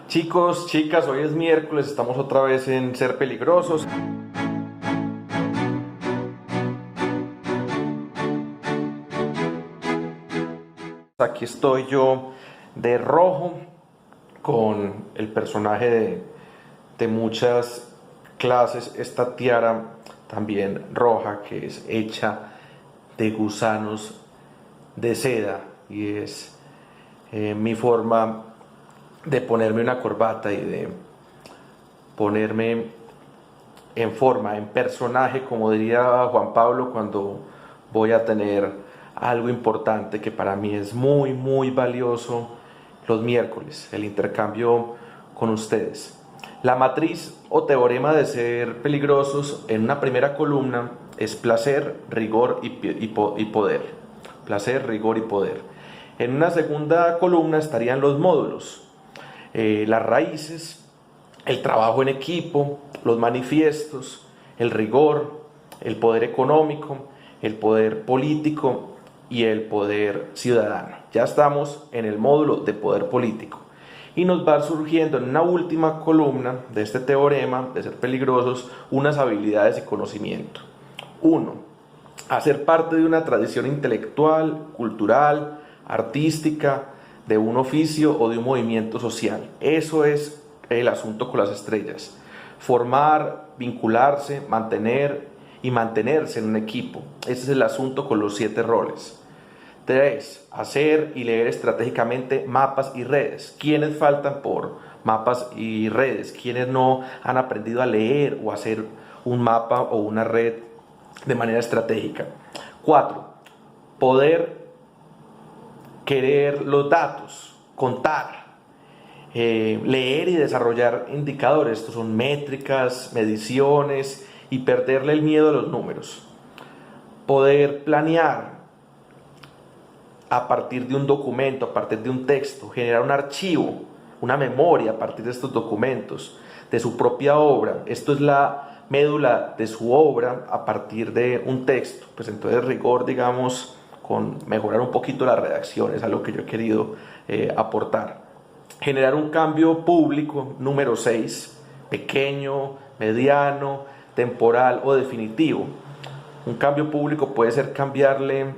Chicos, chicas, hoy es miércoles, estamos otra vez en Ser Peligrosos. Aquí estoy yo de rojo con el personaje de muchas clases, esta tiara también roja que es hecha de gusanos de seda y es mi forma de ponerme una corbata y de ponerme en forma, en personaje, como diría Juan Pablo, cuando voy a tener algo importante que para mí es muy, muy valioso los miércoles, el intercambio con ustedes. La matriz o teorema de Ser Peligrosos en una primera columna es placer, rigor y poder. Placer, rigor y poder. En una segunda columna estarían los módulos, las raíces, el trabajo en equipo, los manifiestos, el rigor, el poder económico, el poder político y el poder ciudadano. Ya estamos en el módulo de poder político y nos va surgiendo en una última columna de este teorema de Ser Peligrosos unas habilidades y conocimiento. 1. Hacer parte de una tradición intelectual, cultural, artística, de un oficio o de un movimiento social. Eso es el asunto con las estrellas. Formar, vincularse, mantener y mantenerse en un equipo. Ese es el asunto con los 7 roles. 3. Hacer y leer estratégicamente mapas y redes. ¿Quiénes faltan por mapas y redes? ¿Quiénes no han aprendido a leer o a hacer un mapa o una red de manera estratégica? 4. Poder querer los datos, contar, leer y desarrollar indicadores. Estos son métricas, mediciones y perderle el miedo a los números. Poder planear a partir de un documento, a partir de un texto, generar un archivo, una memoria a partir de estos documentos, de su propia obra. Esto es la médula de su obra a partir de un texto. Pues entonces rigor, digamos, con mejorar un poquito la redacción, es algo que yo he querido aportar. Generar un cambio público, número 6, pequeño, mediano, temporal o definitivo. Un cambio público puede ser cambiarle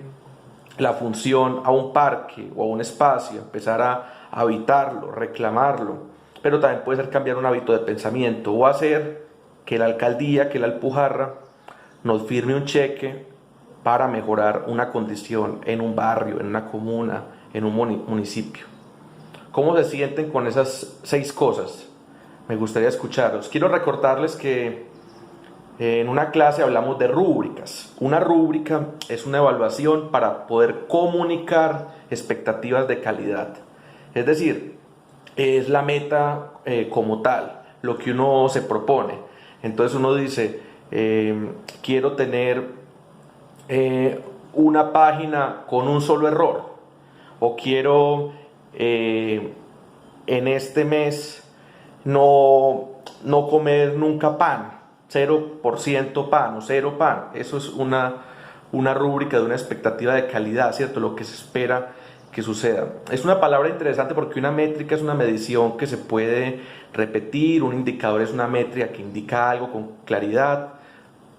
la función a un parque o a un espacio, empezar a habitarlo, reclamarlo, pero también puede ser cambiar un hábito de pensamiento o hacer que la alcaldía, que la Alpujarra nos firme un cheque para mejorar una condición en un barrio, en una comuna, en un municipio. ¿Cómo se sienten con esas 6 cosas? Me gustaría escucharlos. Quiero recordarles que en una clase hablamos de rúbricas. Una rúbrica es una evaluación para poder comunicar expectativas de calidad. Es decir, es la meta como tal, lo que uno se propone. Entonces uno dice, quiero tener una página con un solo error, o quiero en este mes no comer nunca pan, 0% pan o 0 pan. Eso es una rúbrica de una expectativa de calidad, ¿cierto? Lo que se espera que suceda. Es una palabra interesante porque una métrica es una medición que se puede repetir, un indicador es una métrica que indica algo con claridad.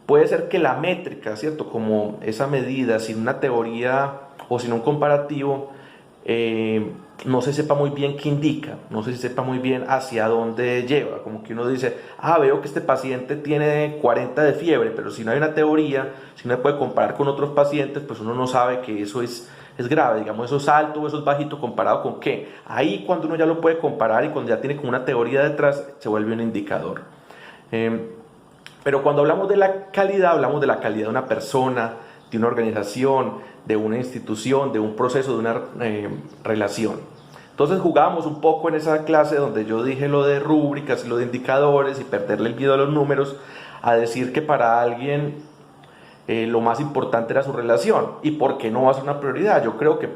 Puede ser que la métrica, ¿cierto? Como esa medida, sin una teoría o sin un comparativo, no se sepa muy bien qué indica, no se sepa muy bien hacia dónde lleva. Como que uno dice, veo que este paciente tiene 40 de fiebre, pero si no hay una teoría, si no se puede comparar con otros pacientes, pues uno no sabe que eso es grave, digamos, eso es alto o eso es bajito comparado con qué. Ahí cuando uno ya lo puede comparar y cuando ya tiene como una teoría detrás, se vuelve un indicador. Pero cuando hablamos de la calidad, hablamos de la calidad de una persona, de una organización, de una institución, de un proceso, de una relación. Entonces jugábamos un poco en esa clase donde yo dije lo de rúbricas y lo de indicadores y perderle el miedo a los números, a decir que para alguien lo más importante era su relación. ¿Y por qué no va a ser una prioridad? Yo creo que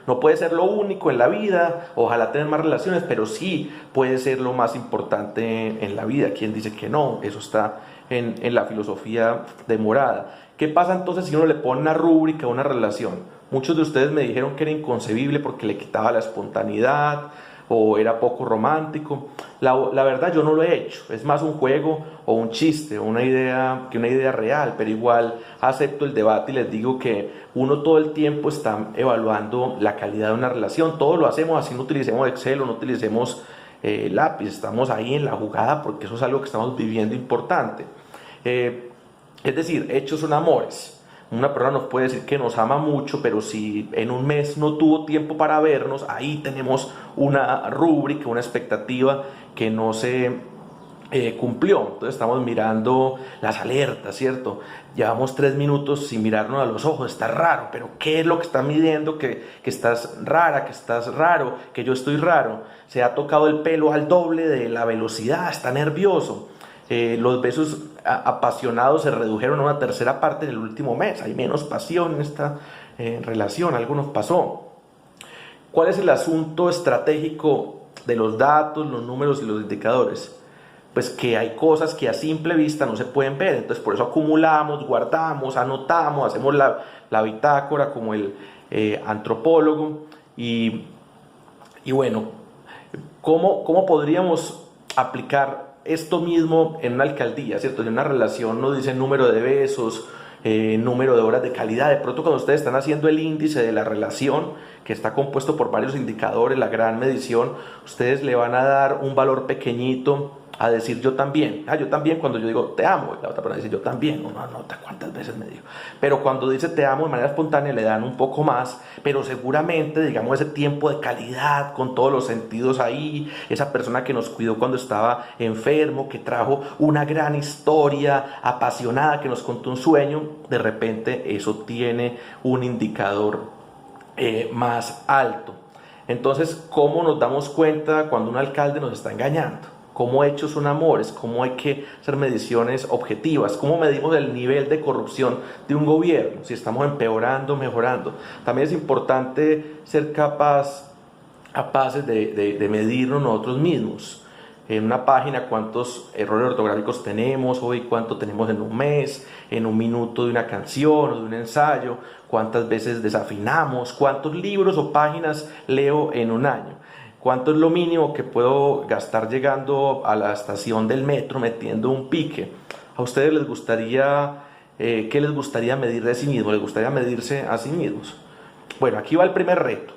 no puede ser lo único en la vida, ojalá tener más relaciones, pero sí puede ser lo más importante en la vida. ¿Quién dice que no? Eso está en la filosofía de Morada. ¿Qué pasa entonces si uno le pone una rúbrica a una relación? Muchos de ustedes me dijeron que era inconcebible porque le quitaba la espontaneidad o era poco romántico. La verdad yo no lo he hecho, es más un juego o un chiste, una idea real, pero igual acepto el debate y les digo que uno todo el tiempo está evaluando la calidad de una relación. Todo lo hacemos así, no utilicemos Excel o no utilicemos lápiz, estamos ahí en la jugada porque eso es algo que estamos viviendo importante. Es decir, hechos son amores. Una persona nos puede decir que nos ama mucho, pero si en un mes no tuvo tiempo para vernos, ahí tenemos una rúbrica, una expectativa que no se cumplió. Entonces estamos mirando las alertas, ¿cierto? Llevamos 3 minutos sin mirarnos a los ojos, está raro, pero ¿qué es lo que está midiendo que estás rara, que estás raro, que yo estoy raro? Se ha tocado el pelo al doble de la velocidad, está nervioso. Los besos apasionados se redujeron a una tercera parte en el último mes. Hay menos pasión en esta relación, algo nos pasó. ¿Cuál es el asunto estratégico de los datos, los números y los indicadores? Pues que hay cosas que a simple vista no se pueden ver, entonces por eso acumulamos, guardamos, anotamos, hacemos la bitácora como el antropólogo. Y bueno, ¿cómo podríamos aplicar esto mismo en una alcaldía, ¿cierto? En una relación nos dicen número de besos, número de horas de calidad. De pronto cuando ustedes están haciendo el índice de la relación, que está compuesto por varios indicadores, la gran medición, ustedes le van a dar un valor pequeñito a decir yo también. Yo también cuando yo digo te amo, la otra persona dice yo también, uno anota cuántas veces me dijo. Pero cuando dice te amo de manera espontánea le dan un poco más, pero seguramente, digamos, ese tiempo de calidad con todos los sentidos ahí, esa persona que nos cuidó cuando estaba enfermo, que trajo una gran historia apasionada, que nos contó un sueño, de repente eso tiene un indicador más alto. Entonces, ¿cómo nos damos cuenta cuando un alcalde nos está engañando? ¿Cómo hechos son amores? ¿Cómo hay que hacer mediciones objetivas? ¿Cómo medimos el nivel de corrupción de un gobierno? Si estamos empeorando, mejorando. También es importante ser capaces de medirnos nosotros mismos. En una página cuántos errores ortográficos tenemos hoy, cuánto tenemos en un mes, en un minuto de una canción o de un ensayo, cuántas veces desafinamos, cuántos libros o páginas leo en un año. ¿Cuánto es lo mínimo que puedo gastar llegando a la estación del metro metiendo un pique? ¿A ustedes les gustaría, qué les gustaría medir de sí mismos? ¿Les gustaría medirse a sí mismos? Bueno, aquí va el primer reto.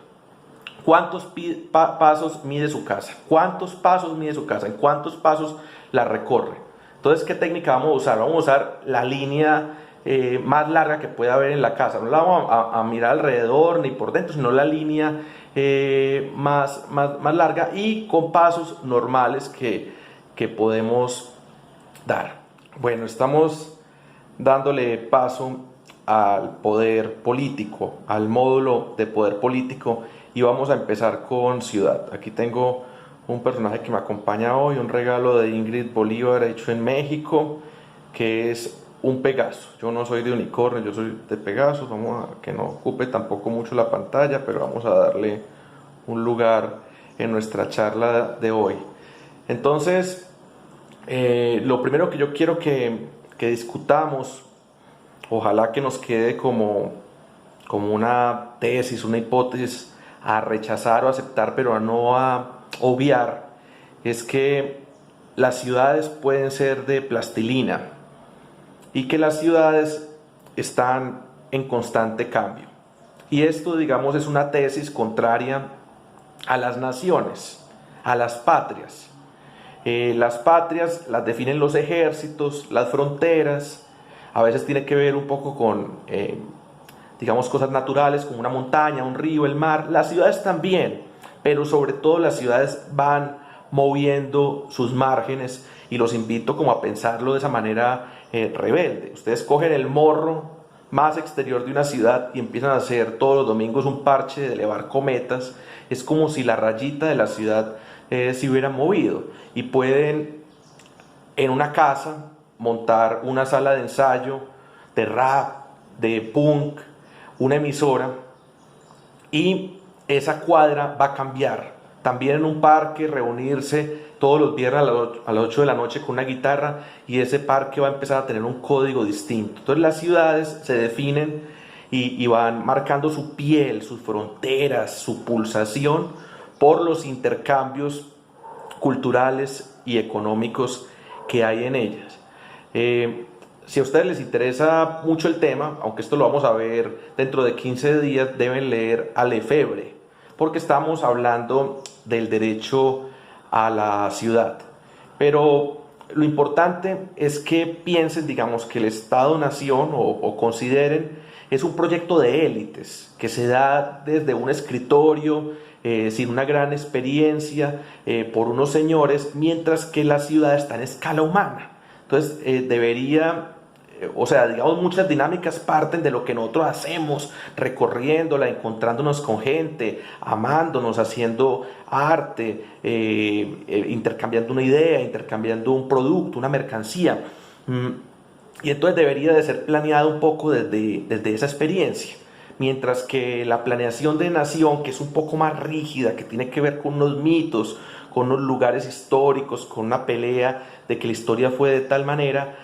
¿Cuántos pasos mide su casa? ¿Cuántos pasos mide su casa? ¿En cuántos pasos la recorre? Entonces, ¿qué técnica vamos a usar? Vamos a usar la línea más larga que pueda haber en la casa. No la vamos a mirar alrededor ni por dentro, sino la línea más larga y con pasos normales que podemos dar. Bueno, estamos dándole paso al poder político, al módulo de poder político, y vamos a empezar con ciudad. Aquí tengo un personaje que me acompaña hoy, un regalo de Ingrid Bolívar hecho en México, que es un Pegaso. Yo no soy de unicornio, yo soy de Pegaso. Vamos a que no ocupe tampoco mucho la pantalla, pero vamos a darle un lugar en nuestra charla de hoy. Entonces, lo primero que yo quiero que discutamos, ojalá que nos quede como una tesis, una hipótesis a rechazar o aceptar, pero no a obviar, es que las ciudades pueden ser de plastilina y que las ciudades están en constante cambio. Y esto, digamos, es una tesis contraria a las naciones, a las patrias. Las patrias las definen los ejércitos, las fronteras, a veces tiene que ver un poco con, digamos, cosas naturales como una montaña, un río, el mar. Las ciudades también, pero sobre todo las ciudades van moviendo sus márgenes, y los invito como a pensarlo de esa manera rebelde. Ustedes cogen el morro más exterior de una ciudad y empiezan a hacer todos los domingos un parche de elevar cometas. Es como si la rayita de la ciudad se hubiera movido, y pueden en una casa montar una sala de ensayo de rap, de punk, una emisora, y esa cuadra va a cambiar. También en un parque reunirse todos los viernes a las 8 de la noche con una guitarra, y ese parque va a empezar a tener un código distinto. Entonces las ciudades se definen y van marcando su piel, sus fronteras, su pulsación por los intercambios culturales y económicos que hay en ellas. Si a ustedes les interesa mucho el tema, aunque esto lo vamos a ver dentro de 15 días, deben leer a Lefebvre, porque estamos hablando del derecho a la ciudad. Pero lo importante es que piensen, digamos, que el Estado-Nación o consideren es un proyecto de élites que se da desde un escritorio sin una gran experiencia por unos señores, mientras que la ciudad está en escala humana. Entonces digamos, muchas dinámicas parten de lo que nosotros hacemos, recorriéndola, encontrándonos con gente, amándonos, haciendo arte, intercambiando una idea, intercambiando un producto, una mercancía. Y entonces debería de ser planeado un poco desde esa experiencia. Mientras que la planeación de nación, que es un poco más rígida, que tiene que ver con unos mitos, con unos lugares históricos, con una pelea de que la historia fue de tal manera,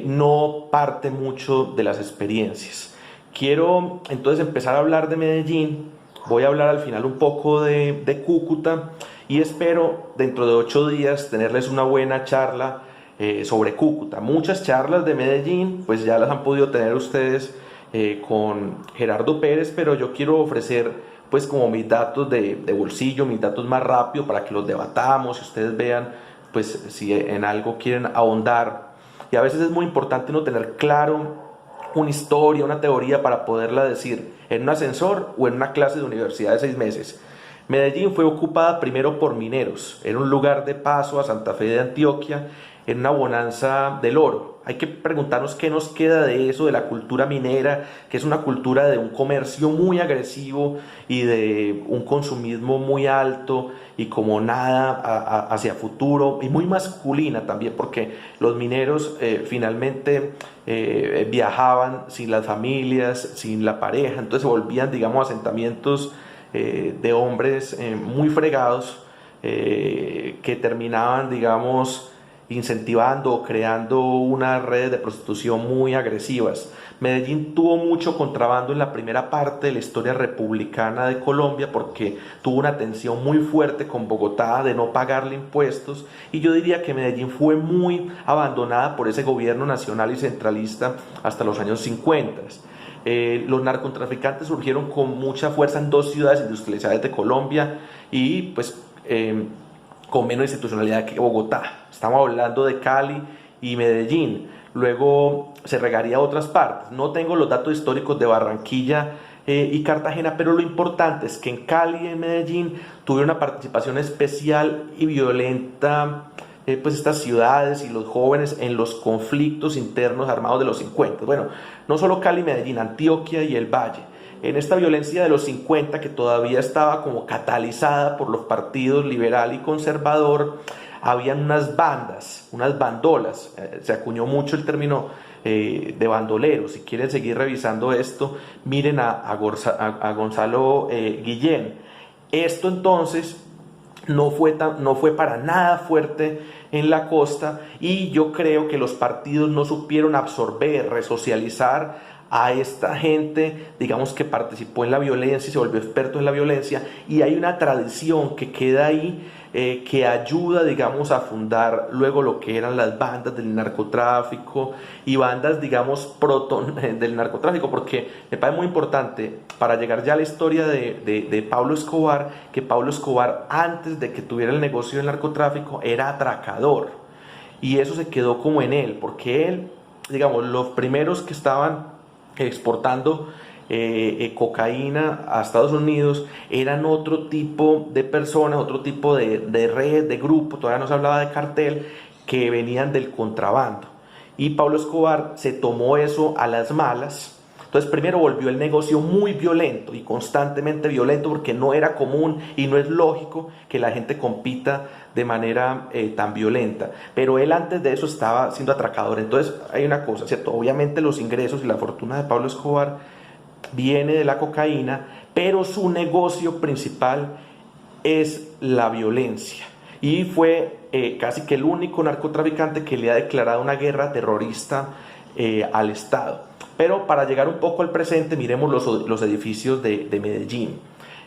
no parte mucho de las experiencias. Quiero entonces empezar a hablar de Medellín, voy a hablar al final un poco de Cúcuta y espero dentro de 8 días tenerles una buena charla sobre Cúcuta. Muchas charlas de Medellín pues ya las han podido tener ustedes con Gerardo Pérez, pero yo quiero ofrecer pues como mis datos de bolsillo, mis datos más rápido para que los debatamos y ustedes vean pues si en algo quieren ahondar. Y a veces es muy importante no tener claro una historia, una teoría para poderla decir en un ascensor o en una clase de universidad de 6 meses. Medellín fue ocupada primero por mineros, era un lugar de paso a Santa Fe de Antioquia, en una bonanza del oro. Hay que preguntarnos qué nos queda de eso, de la cultura minera, que es una cultura de un comercio muy agresivo y de un consumismo muy alto y como nada hacia futuro, y muy masculina también, porque los mineros finalmente viajaban sin las familias, sin la pareja, entonces se volvían, digamos, asentamientos de hombres muy fregados que terminaban, digamos, incentivando o creando unas redes de prostitución muy agresivas. Medellín tuvo mucho contrabando en la primera parte de la historia republicana de Colombia porque tuvo una tensión muy fuerte con Bogotá de no pagarle impuestos, y yo diría que Medellín fue muy abandonada por ese gobierno nacional y centralista hasta los años 50. Los narcotraficantes surgieron con mucha fuerza en 2 ciudades industrializadas de Colombia y pues con menos institucionalidad que Bogotá. Estamos hablando de Cali y Medellín. Luego se regaría a otras partes. No tengo los datos históricos de Barranquilla y Cartagena, pero lo importante es que en Cali y en Medellín tuvieron una participación especial y violenta pues estas ciudades y los jóvenes en los conflictos internos armados de los 50. Bueno, no solo Cali y Medellín, Antioquia y el Valle. En esta violencia de los 50, que todavía estaba como catalizada por los partidos liberal y conservador, habían unas bandas, unas bandolas, se acuñó mucho el término de bandoleros. Si quieren seguir revisando esto, miren a Gonzalo Guillén. Esto entonces no fue para nada fuerte en la costa, y yo creo que los partidos no supieron absorber, resocializar a esta gente, digamos, que participó en la violencia y se volvió experto en la violencia, y hay una tradición que queda ahí que ayuda, digamos, a fundar luego lo que eran las bandas del narcotráfico y bandas, digamos, del narcotráfico, porque me parece muy importante para llegar ya a la historia de Pablo Escobar, que Pablo Escobar, antes de que tuviera el negocio del narcotráfico, era atracador, y eso se quedó como en él, porque él, digamos, los primeros que estaban exportando cocaína a Estados Unidos eran otro tipo de personas, otro tipo de red, de grupo, todavía no se hablaba de cartel, que venían del contrabando, y Pablo Escobar se tomó eso a las malas. Entonces primero volvió el negocio muy violento y constantemente violento, porque no era común y no es lógico que la gente compita de manera tan violenta, pero él antes de eso estaba siendo atracador. Entonces hay una cosa, ¿cierto? Obviamente los ingresos y la fortuna de Pablo Escobar viene de la cocaína, pero su negocio principal es la violencia, y fue casi que el único narcotraficante que le ha declarado una guerra terrorista al Estado. Pero para llegar un poco al presente, miremos los edificios de Medellín.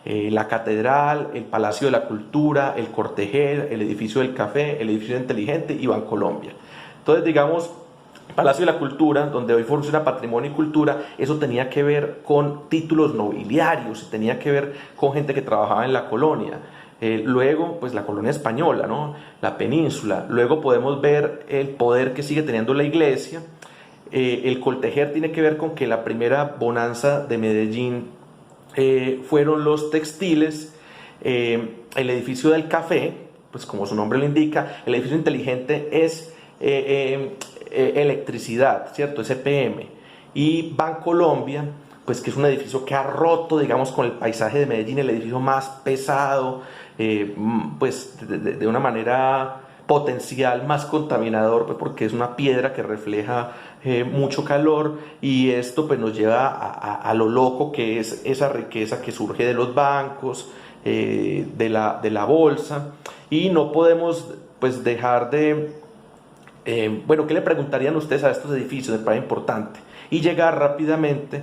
la Catedral, el Palacio de la Cultura, el Cortejer, el Edificio del Café, el Edificio Inteligente y Bancolombia. Entonces, digamos, Palacio de la Cultura, donde hoy funciona Patrimonio y Cultura, eso tenía que ver con títulos nobiliarios, tenía que ver con gente que trabajaba en la colonia. Luego, pues la colonia española, ¿no? La península. Luego podemos ver el poder que sigue teniendo la iglesia. El Coltejer tiene que ver con que la primera bonanza de Medellín fueron los textiles. El edificio del café, pues como su nombre lo indica, el edificio inteligente es electricidad, ¿cierto? Es EPM. Y Bancolombia, pues que es un edificio que ha roto, digamos, con el paisaje de Medellín, el edificio más pesado, pues de una manera potencial más contaminador, pues porque es una piedra que refleja mucho calor, y esto pues nos lleva a lo loco que es esa riqueza que surge de los bancos, de la bolsa, y no podemos pues dejar de bueno, ¿qué le preguntarían ustedes a estos edificios? Me parece importante. Y llegar rápidamente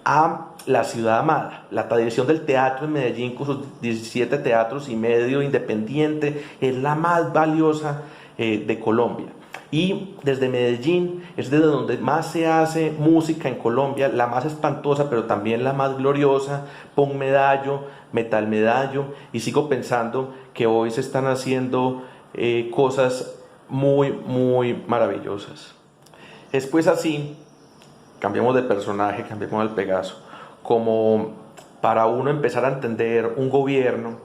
a la ciudad amada. La tradición del teatro en Medellín, con sus 17 teatros y medio independiente, es la más valiosa de Colombia. Y desde Medellín es desde donde más se hace música en Colombia, la más espantosa, pero también la más gloriosa. Pon Medallo, Metal Medallo, y sigo pensando que hoy se están haciendo cosas muy maravillosas. Es pues así, cambiamos de personaje, cambiamos al Pegaso, como para uno empezar a entender un gobierno,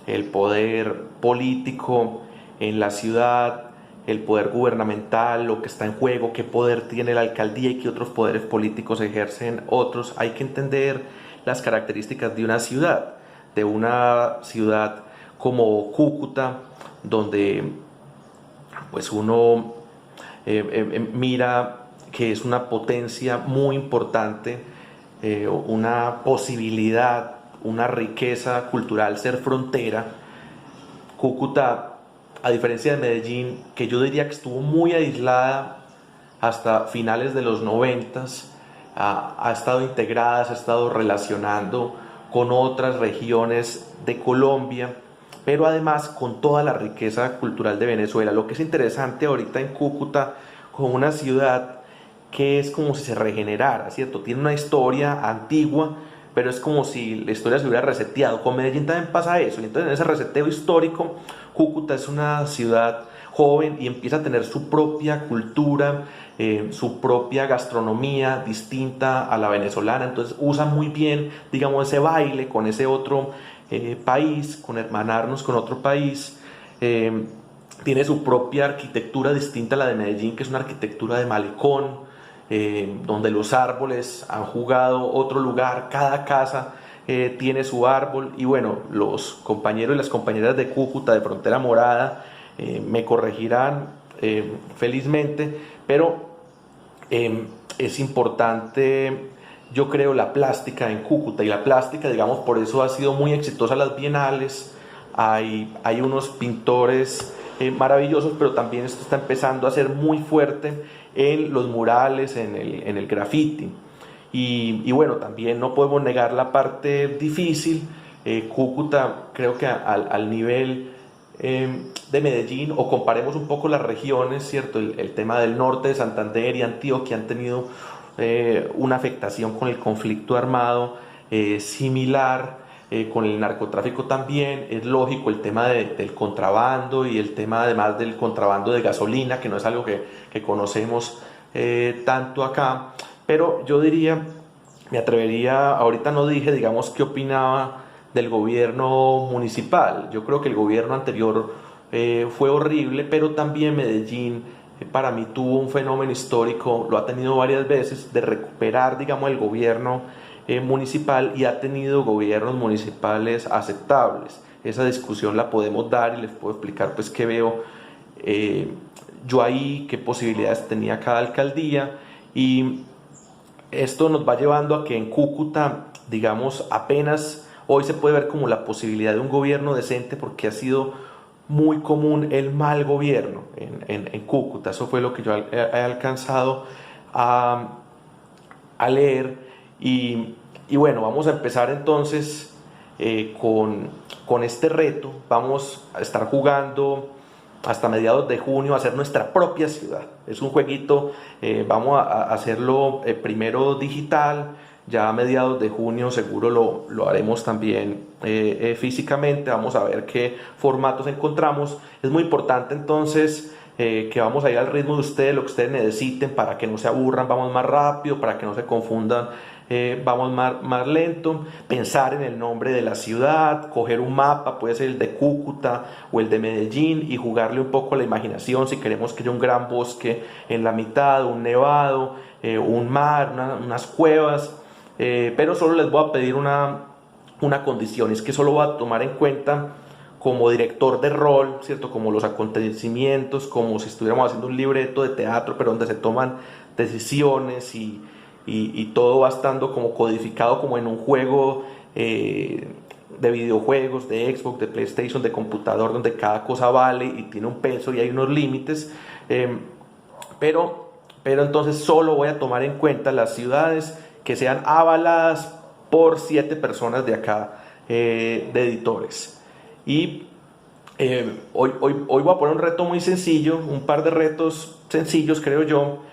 el poder político en la ciudad, el poder gubernamental, lo que está en juego, qué poder tiene la alcaldía y qué otros poderes políticos ejercen otros. Hay que entender las características de una ciudad como Cúcuta, donde pues uno mira que es una potencia muy importante, una posibilidad, una riqueza cultural, ser frontera. Cúcuta, a diferencia de Medellín, que yo diría que estuvo muy aislada hasta finales de los 90s, ha estado integrada, se ha estado relacionando con otras regiones de Colombia, pero además con toda la riqueza cultural de Venezuela. Lo que es interesante ahorita en Cúcuta, con una ciudad que es como si se regenerara, ¿cierto? Tiene una historia antigua, pero es como si la historia se hubiera reseteado. Con Medellín también pasa eso, y entonces en ese reseteo histórico, Cúcuta es una ciudad joven y empieza a tener su propia cultura, su propia gastronomía distinta a la venezolana. Entonces usa muy bien, digamos, ese baile con ese otro país, con hermanarnos con otro país. Tiene su propia arquitectura distinta a la de Medellín, que es una arquitectura de malecón, donde los árboles han jugado otro lugar, cada casa tiene su árbol. Y bueno, los compañeros y las compañeras de Cúcuta, de Frontera Morada, me corregirán felizmente, pero es importante, yo creo, la plástica en Cúcuta. Y la plástica, digamos, por eso ha sido muy exitosa las bienales. Hay unos pintores maravillosos, pero también esto está empezando a ser muy fuerte en los murales, en el graffiti. Y bueno, también no podemos negar la parte difícil. Cúcuta, creo que al nivel de Medellín, o comparemos un poco las regiones, ¿cierto? El tema del norte de Santander y Antioquia han tenido una afectación con el conflicto armado similar, con el narcotráfico también. Es lógico el tema del contrabando, y el tema además del contrabando de gasolina, que no es algo que conocemos tanto acá. Pero yo diría, me atrevería, ahorita no dije, digamos, qué opinaba del gobierno municipal. Yo creo que el gobierno anterior fue horrible, pero también Medellín para mí tuvo un fenómeno histórico, lo ha tenido varias veces, de recuperar, digamos, el gobierno municipal, y ha tenido gobiernos municipales aceptables. Esa discusión la podemos dar y les puedo explicar pues qué veo yo ahí, qué posibilidades tenía cada alcaldía. Y esto nos va llevando a que en Cúcuta, digamos, apenas hoy se puede ver como la posibilidad de un gobierno decente, porque ha sido muy común el mal gobierno en Cúcuta. Eso fue lo que yo he alcanzado a leer. Y bueno, vamos a empezar entonces con este reto. Vamos a estar jugando hasta mediados de junio a hacer nuestra propia ciudad. Es un jueguito, vamos a hacerlo primero digital, ya a mediados de junio seguro lo haremos también físicamente. Vamos a ver qué formatos encontramos. Es muy importante entonces que vamos a ir al ritmo de ustedes, lo que ustedes necesiten, para que no se aburran, vamos más rápido, para que no se confundan, vamos más lento. Pensar en el nombre de la ciudad, coger un mapa, puede ser el de Cúcuta o el de Medellín, y jugarle un poco a la imaginación. Si queremos que haya un gran bosque en la mitad, un nevado, un mar, unas cuevas, pero solo les voy a pedir una condición, es que solo voy a tomar en cuenta como director de rol, ¿cierto? Como los acontecimientos, como si estuviéramos haciendo un libreto de teatro, pero donde se toman decisiones y todo va estando como codificado como en un juego de videojuegos, de Xbox, de PlayStation, de computador, donde cada cosa vale y tiene un peso y hay unos límites, pero entonces solo voy a tomar en cuenta las ciudades que sean avaladas por 7 personas de acá, de editores. Y hoy voy a poner un reto muy sencillo, un par de retos sencillos, creo yo.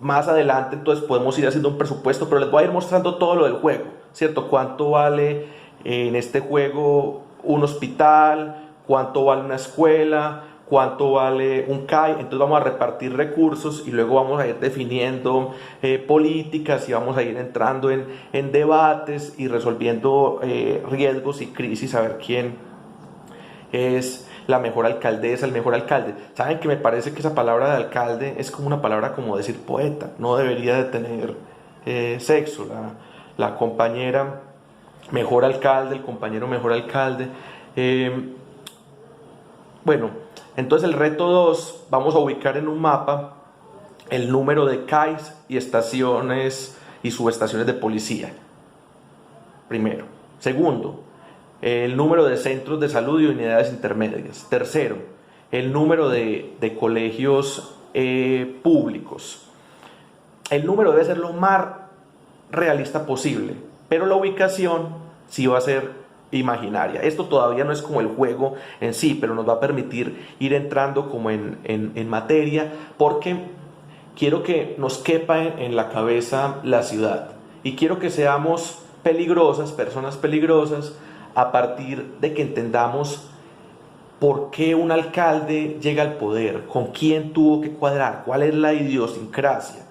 Más adelante entonces podemos ir haciendo un presupuesto, pero les voy a ir mostrando todo lo del juego, ¿cierto? Cuánto vale en este juego un hospital, cuánto vale una escuela, cuánto vale un CAI. Entonces vamos a repartir recursos y luego vamos a ir definiendo políticas, y vamos a ir entrando en debates y resolviendo riesgos y crisis, a ver quién es la mejor alcaldesa, el mejor alcalde. Saben que me parece que esa palabra de alcalde es como una palabra como decir poeta, no debería de tener sexo. La compañera mejor alcalde, el compañero mejor alcalde. Bueno, entonces el reto 2, vamos a ubicar en un mapa el número de CAIs y estaciones y subestaciones de policía, primero. Segundo, el número de centros de salud y unidades intermedias. Tercero, el número de colegios públicos. El número debe ser lo más realista posible, pero la ubicación sí va a ser imaginaria. Esto todavía no es como el juego en sí, pero nos va a permitir ir entrando como en materia, porque quiero que nos quepa en la cabeza la ciudad, y quiero que seamos peligrosas, personas peligrosas, a partir de que entendamos por qué un alcalde llega al poder, con quién tuvo que cuadrar, cuál es la idiosincrasia,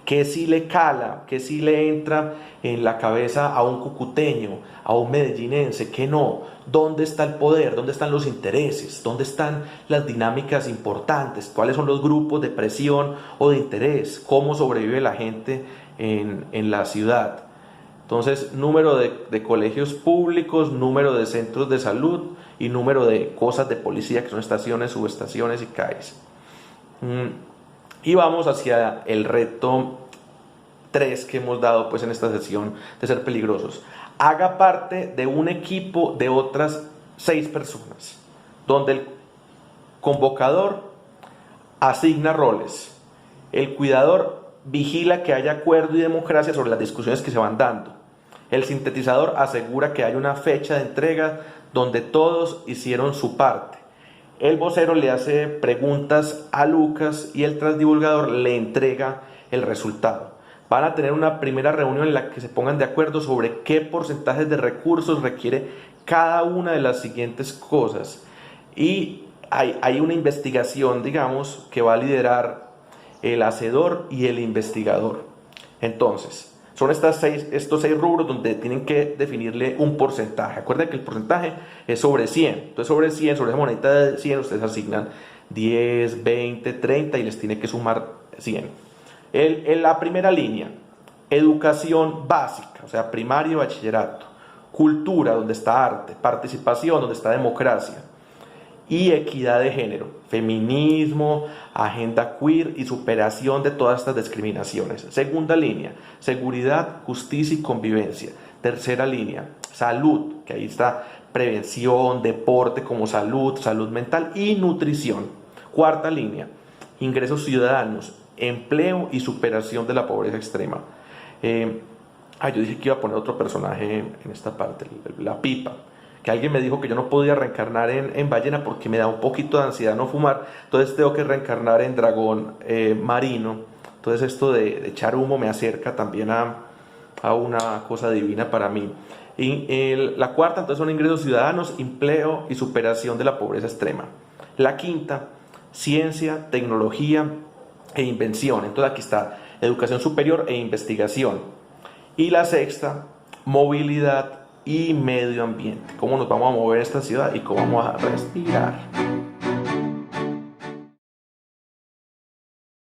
qué sí le cala, qué sí le entra en la cabeza a un cucuteño, a un medellinense, qué no, dónde está el poder, dónde están los intereses, dónde están las dinámicas importantes, cuáles son los grupos de presión o de interés, cómo sobrevive la gente en la ciudad. Entonces, número de colegios públicos, número de centros de salud y número de cosas de policía, que son estaciones, subestaciones y CAIs. Y vamos hacia el reto 3 que hemos dado pues en esta sesión de ser peligrosos. Haga parte de un equipo de otras 6 personas, donde el convocador asigna roles, el cuidador vigila que haya acuerdo y democracia sobre las discusiones que se van dando, el sintetizador asegura que hay una fecha de entrega donde todos hicieron su parte, el vocero le hace preguntas a Lucas y el transdivulgador le entrega el resultado. Van a tener una primera reunión en la que se pongan de acuerdo sobre qué porcentajes de recursos requiere cada una de las siguientes cosas, y hay una investigación, digamos, que va a liderar el hacedor y el investigador. Entonces, son estos 6 rubros donde tienen que definirle un porcentaje. Acuérdense que el porcentaje es sobre 100. Entonces, sobre 100, sobre esa monedita de 100, ustedes asignan 10, 20, 30 y les tiene que sumar 100. En la primera línea, educación básica, o sea, primaria y bachillerato. Cultura, donde está arte. Participación, donde está democracia. Y equidad de género, feminismo, agenda queer y superación de todas estas discriminaciones. Segunda línea, seguridad, justicia y convivencia. Tercera línea, salud, que ahí está prevención, deporte como salud, salud mental y nutrición. Cuarta línea, ingresos ciudadanos, empleo y superación de la pobreza extrema. Yo dije que iba a poner otro personaje en esta parte, la pipa. Que alguien me dijo que yo no podía reencarnar en ballena porque me da un poquito de ansiedad no fumar. Entonces tengo que reencarnar en dragón marino. Entonces esto de echar humo me acerca también a una cosa divina para mí. Y la cuarta, entonces, son ingresos ciudadanos, empleo y superación de la pobreza extrema. La quinta, ciencia, tecnología e invención. Entonces aquí está educación superior e investigación. Y la sexta, movilidad y medio ambiente. Cómo nos vamos a mover en esta ciudad y cómo vamos a respirar.